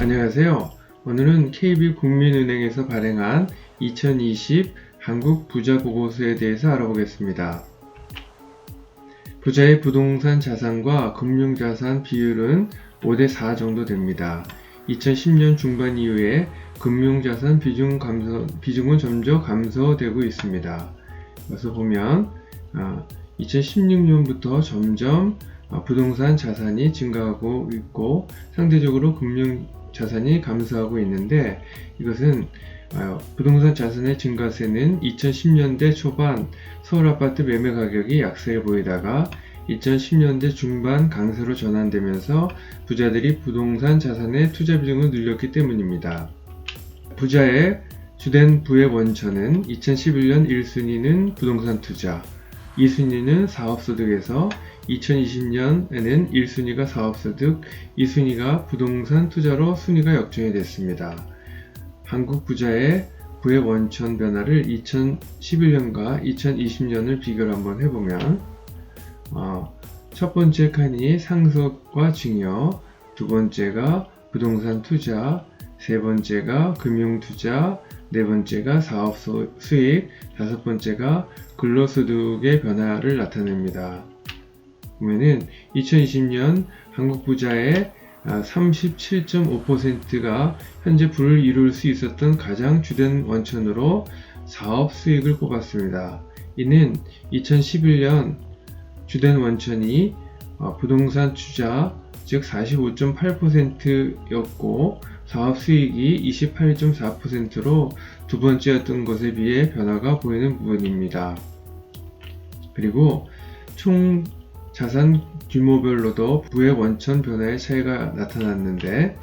안녕하세요. 오늘은 KB국민은행에서 발행한 2020 한국 부자 보고서에 대해서 알아보겠습니다. 부자의 부동산 자산과 금융자산 비율은 5대4 정도 됩니다. 2010년 중반 이후에 금융자산 비중은 점점 감소되고 있습니다. 여기서 보면 2016년부터 점점 부동산 자산이 증가하고 있고 상대적으로 금융 자산이 감소하고 있는데, 이것은 부동산 자산의 증가세는 2010년대 초반 서울 아파트 매매 가격이 약세를 보이다가 2010년대 중반 강세로 전환되면서 부자들이 부동산 자산의 투자 비중을 늘렸기 때문입니다. 부자의 주된 부의 원천은 2011년 1순위는 부동산 투자, 2순위는 사업소득에서 2020년에는 1순위가 사업소득, 2순위가 부동산 투자로 순위가 역전이 됐습니다. 한국 부자의 부의 원천 변화를 2011년과 2020년을 비교를 한번 해보면 첫 번째 칸이 상속과 증여, 두 번째가 부동산 투자, 세 번째가 금융 투자, 네 번째가 사업 수익, 다섯 번째가 근로소득의 변화를 나타냅니다. 보면은 2020년 한국 부자의 37.5%가 현재 부를 이룰 수 있었던 가장 주된 원천으로 사업 수익을 꼽았습니다. 이는 2011년 주된 원천이 부동산 투자, 즉 45.8%였고 사업 수익이 28.4%로 두 번째였던 것에 비해 변화가 보이는 부분입니다. 그리고 총 자산 규모별로도 부의 원천 변화의 차이가 나타났는데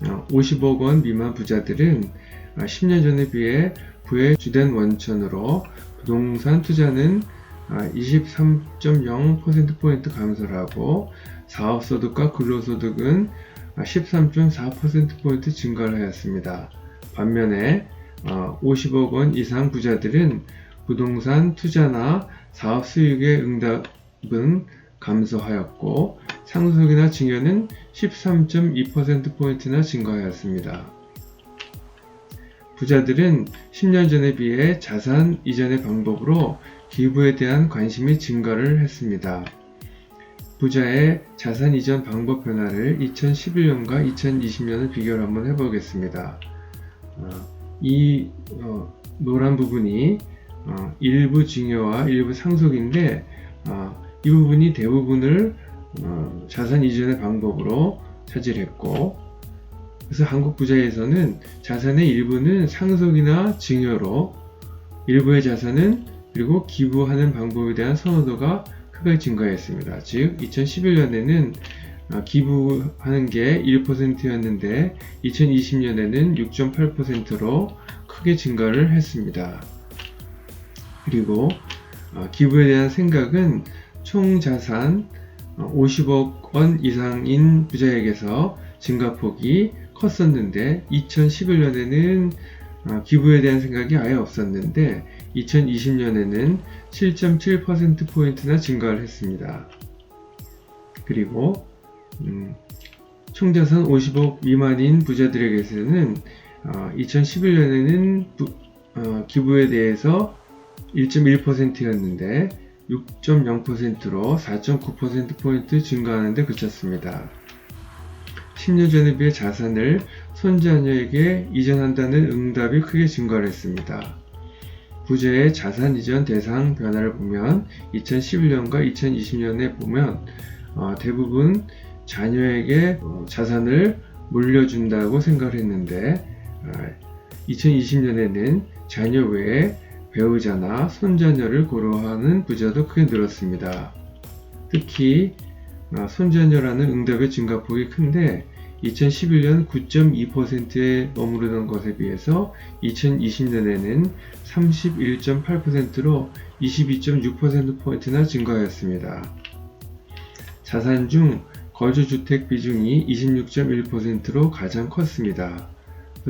50억 원 미만 부자들은 10년 전에 비해 부의 주된 원천으로 부동산 투자는 23.0%포인트 감소를 하고 사업소득과 근로소득은 13.4%포인트 증가를 하였습니다. 반면에 50억 원 이상 부자들은 부동산 투자나 사업 수익의 응답은 감소하였고 상속이나 증여는 13.2%포인트나 증가하였습니다. 부자들은 10년 전에 비해 자산 이전의 방법으로 기부에 대한 관심이 증가를 했습니다. 부자의 자산 이전 방법 변화를 2011년과 2020년을 비교를 한번 해보겠습니다. 이 노란 부분이 일부 증여와 일부 상속인데 이 부분이 대부분을 자산 이전의 방법으로 차지했고, 그래서 한국 부자에서는 자산의 일부는 상속이나 증여로, 일부의 자산은 그리고 기부하는 방법에 대한 선호도가 크게 증가했습니다. 즉 2011년에는 기부하는 게 1%였는데 2020년에는 6.8%로 크게 증가를 했습니다. 그리고 기부에 대한 생각은 총 자산 50억 원 이상인 부자에게서 증가폭이 컸었는데 2011년에는 기부에 대한 생각이 아예 없었는데 2020년에는 7.7%포인트나 증가를 했습니다. 그리고 총자산 50억 미만인 부자들에게서는 2011년에는 기부에 대해서 1.1%였는데 6.0%로 4.9%포인트 증가하는 데 그쳤습니다. 10년 전에 비해 자산을 손자녀에게 이전한다는 응답이 크게 증가를 했습니다. 부자의 자산 이전 대상 변화를 보면 2011년과 2020년에 보면 대부분 자녀에게 자산을 물려준다고 생각을 했는데 2020년에는 자녀 외에 배우자나 손자녀를 고려하는 부자도 크게 늘었습니다. 특히 손자녀라는 응답의 증가폭이 큰데 2011년 9.2%에 머무르던 것에 비해서 2020년에는 31.8%로 22.6%포인트나 증가하였습니다. 자산 중 거주주택 비중이 26.1%로 가장 컸습니다.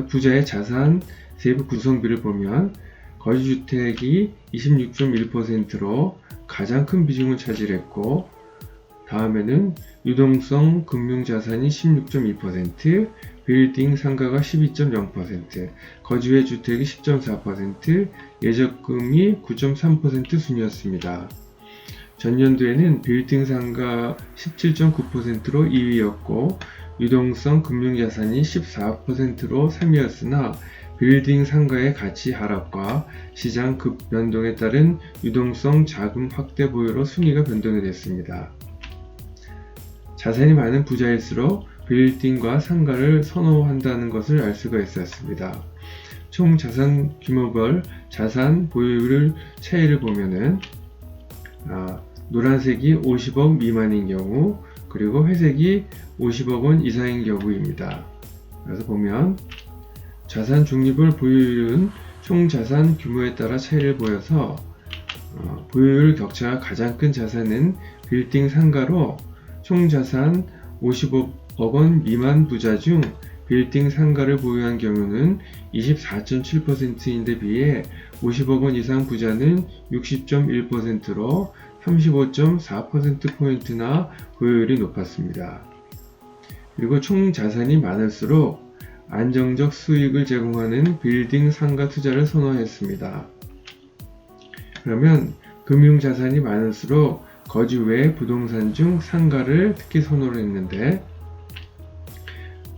부자의 자산 세부 구성비를 보면 거주주택이 26.1%로 가장 큰 비중을 차지했고, 다음에는 유동성 금융자산이 16.2%, 빌딩 상가가 12.0%, 거주의 주택이 10.4%, 예적금이 9.3% 순이었습니다. 전년도에는 빌딩 상가 17.9%로 2위였고 유동성 금융자산이 14%로 3위였으나 빌딩 상가의 가치 하락과 시장 급변동에 따른 유동성 자금 확대 보유로 순위가 변동이 됐습니다. 자산이 많은 부자일수록 빌딩과 상가를 선호한다는 것을 알 수가 있었습니다. 총 자산 규모별 자산 보유율 차이를 보면은 노란색이 50억 미만인 경우, 그리고 회색이 50억 원 이상인 경우입니다. 그래서 보면 자산 중립을 보유율은 총 자산 규모에 따라 차이를 보여서 보유율 격차가 가장 큰 자산은 빌딩 상가로 총 자산 50억 원 미만 부자 중 빌딩 상가를 보유한 경우는 24.7%인데 비해 50억 원 이상 부자는 60.1%로 35.4%포인트나 보유율이 높았습니다. 그리고 총 자산이 많을수록 안정적 수익을 제공하는 빌딩 상가 투자를 선호했습니다. 그러면 금융자산이 많을수록 거주 외 부동산 중 상가를 특히 선호를 했는데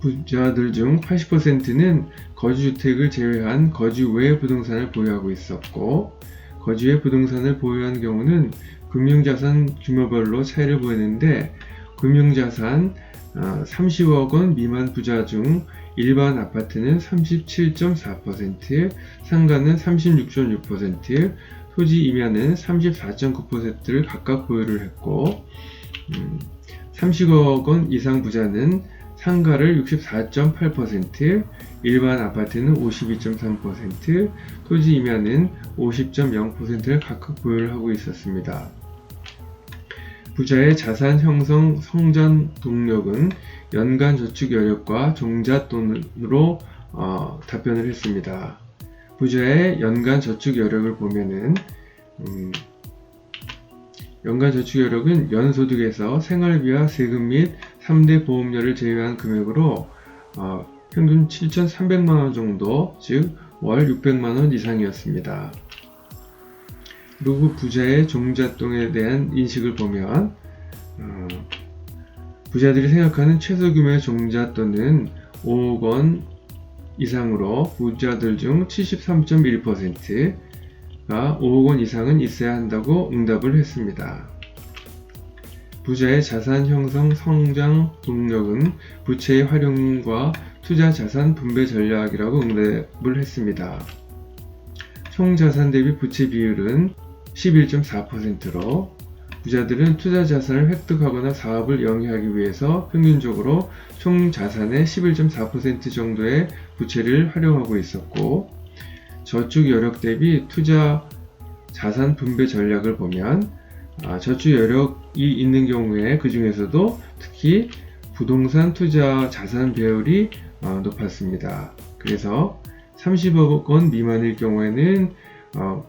부자들 중 80%는 거주주택을 제외한 거주 외 부동산을 보유하고 있었고 거주 외 부동산을 보유한 경우는 금융자산 규모별로 차이를 보이는데 금융자산 30억 원 미만 부자 중 일반 아파트는 37.4%, 상가는 36.6%, 토지 임야는 34.9%를 각각 보유를 했고 30억 원 이상 부자는 상가를 64.8%, 일반 아파트는 52.3%, 토지 임야는 50.0%를 각각 보유를 하고 있었습니다. 부자의 자산 형성 성장 동력은 연간 저축 여력과 종잣돈으로 답변을 했습니다. 부자의 연간 저축 여력을 보면은 연간 저축 여력은 연소득에서 생활비와 세금 및 3대 보험료를 제외한 금액으로 평균 7,300만원 정도, 즉 월 600만원 이상이었습니다. 그리고 부자의 종잣돈에 대한 인식을 보면 부자들이 생각하는 최소 규모의 종잣돈은 5억 원 이상으로 부자들 중 73.1%가 5억 원 이상은 있어야 한다고 응답을 했습니다. 부자의 자산 형성 성장 동력은 부채의 활용과 투자 자산 분배 전략이라고 응답을 했습니다. 총 자산 대비 부채 비율은 11.4%로 부자들은 투자 자산을 획득하거나 사업을 영위하기 위해서 평균적으로 총 자산의 11.4% 정도의 부채를 활용하고 있었고 저축 여력 대비 투자 자산 분배 전략을 보면 저축 여력이 있는 경우에 그 중에서도 특히 부동산 투자 자산 비율이 높았습니다. 그래서 30억 원 미만일 경우에는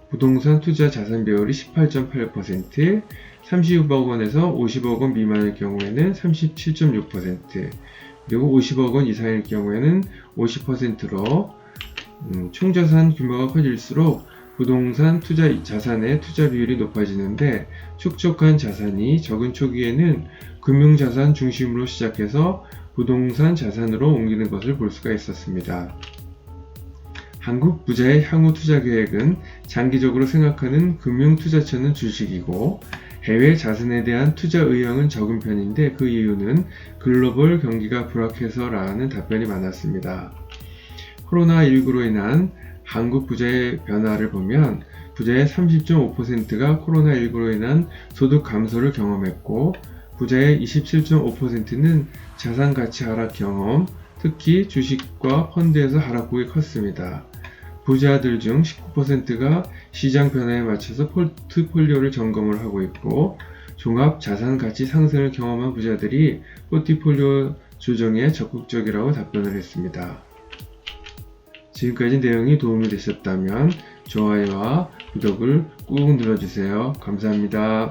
부동산 투자 자산 비율이 18.8%, 30억 원에서 50억 원 미만일 경우에는 37.6%, 그리고 50억 원 이상일 경우에는 50%로 총자산 규모가 커질수록 부동산 투자 자산의 투자 비율이 높아지는데 축적한 자산이 적은 초기에는 금융자산 중심으로 시작해서 부동산 자산으로 옮기는 것을 볼 수가 있었습니다. 한국 부자의 향후 투자 계획은 장기적으로 생각하는 금융투자처는 주식이고 해외 자산에 대한 투자 의향은 적은 편인데 그 이유는 글로벌 경기가 불확해서라는 답변이 많았습니다. 코로나19로 인한 한국 부자의 변화를 보면 부자의 30.5%가 코로나19로 인한 소득 감소를 경험했고 부자의 27.5%는 자산 가치 하락 경험, 특히 주식과 펀드에서 하락폭이 컸습니다. 부자들 중 19%가 시장 변화에 맞춰서 포트폴리오를 점검을 하고 있고 종합 자산 가치 상승을 경험한 부자들이 포트폴리오 조정에 적극적이라고 답변을 했습니다. 지금까지 내용이 도움이 되셨다면 좋아요와 구독을 꾹 눌러주세요. 감사합니다.